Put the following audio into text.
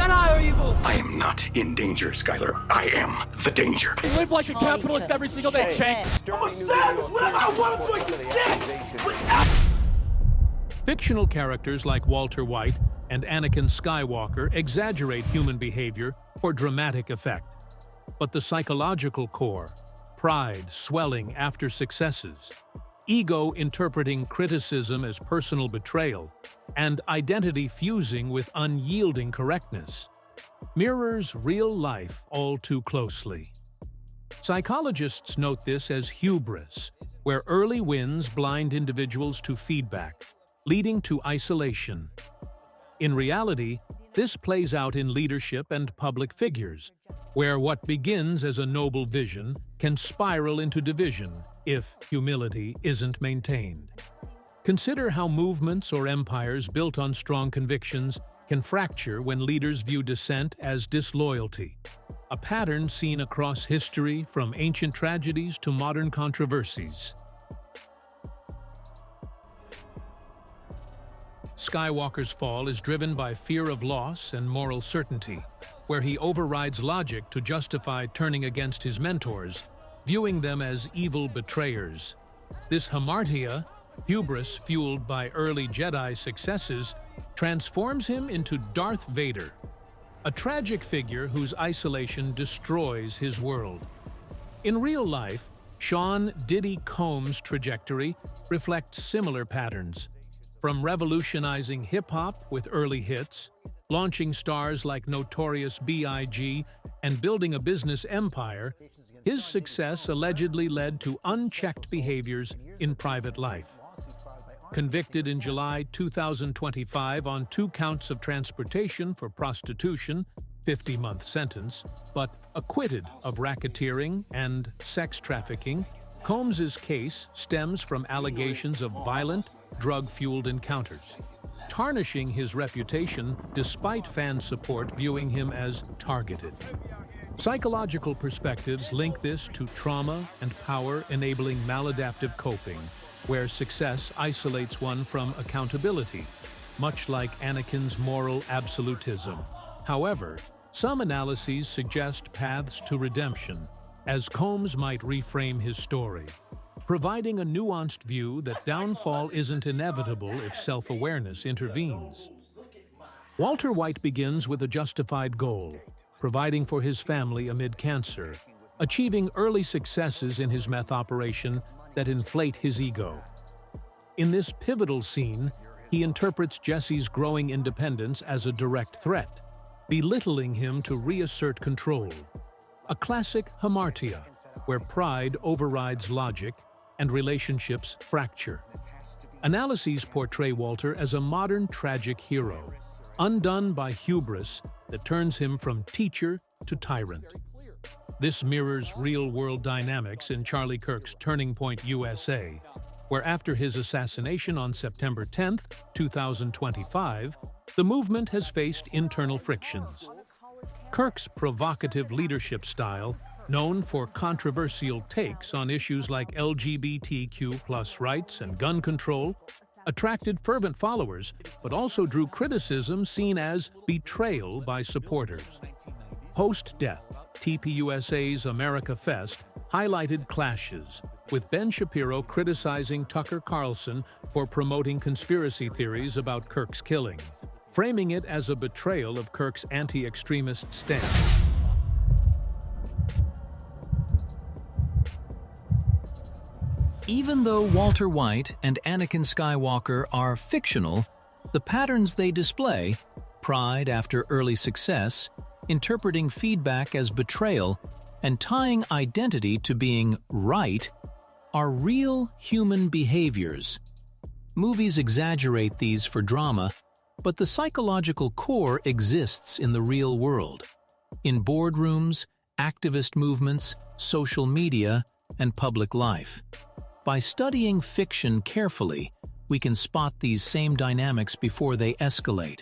Jedi are evil! I am not in danger, Skylar. I am the danger. You live like a capitalist every single day, Shank! I'm a savage! Whatever I want, I'm going to get! Fictional characters like Walter White and Anakin Skywalker exaggerate human behavior for dramatic effect. But the psychological core, pride swelling after successes, ego interpreting criticism as personal betrayal, and identity fusing with unyielding correctness, mirrors real life all too closely. Psychologists note this as hubris, where early wins blind individuals to feedback, leading to isolation. In reality, this plays out in leadership and public figures, where what begins as a noble vision can spiral into division if humility isn't maintained. Consider how movements or empires built on strong convictions can fracture when leaders view dissent as disloyalty, a pattern seen across history from ancient tragedies to modern controversies. Skywalker's fall is driven by fear of loss and moral certainty, where he overrides logic to justify turning against his mentors, viewing them as evil betrayers. This hamartia, hubris fueled by early Jedi successes, transforms him into Darth Vader, a tragic figure whose isolation destroys his world. In real life, Sean Diddy Combs' trajectory reflects similar patterns. From revolutionizing hip-hop with early hits, launching stars like Notorious B.I.G., and building a business empire, his success allegedly led to unchecked behaviors in private life. Convicted in July 2025 on 2 counts of transportation for prostitution, 50-month sentence, but acquitted of racketeering and sex trafficking, Combs' case stems from allegations of violent, drug-fueled encounters, tarnishing his reputation despite fan support viewing him as targeted. Psychological perspectives link this to trauma and power enabling maladaptive coping, where success isolates one from accountability, much like Anakin's moral absolutism. However, some analyses suggest paths to redemption, as Combs might reframe his story, providing a nuanced view that downfall isn't inevitable if self-awareness intervenes. Walter White begins with a justified goal, providing for his family amid cancer, achieving early successes in his meth operation that inflate his ego. In this pivotal scene, he interprets Jesse's growing independence as a direct threat, belittling him to reassert control. A classic hamartia, where pride overrides logic and relationships fracture. Analyses portray Walter as a modern tragic hero, undone by hubris that turns him from teacher to tyrant. This mirrors real-world dynamics in Charlie Kirk's Turning Point USA, where after his assassination on September 10, 2025, the movement has faced internal frictions. Kirk's provocative leadership style, known for controversial takes on issues like LGBTQ+ rights and gun control, attracted fervent followers, but also drew criticism seen as betrayal by supporters. Post-death, TPUSA's America Fest highlighted clashes, with Ben Shapiro criticizing Tucker Carlson for promoting conspiracy theories about Kirk's killing, framing it as a betrayal of Kirk's anti-extremist stance. Even though Walter White and Anakin Skywalker are fictional, the patterns they display, pride after early success, interpreting feedback as betrayal, and tying identity to being right, are real human behaviors. Movies exaggerate these for drama, but the psychological core exists in the real world, in boardrooms, activist movements, social media, and public life. By studying fiction carefully, we can spot these same dynamics before they escalate.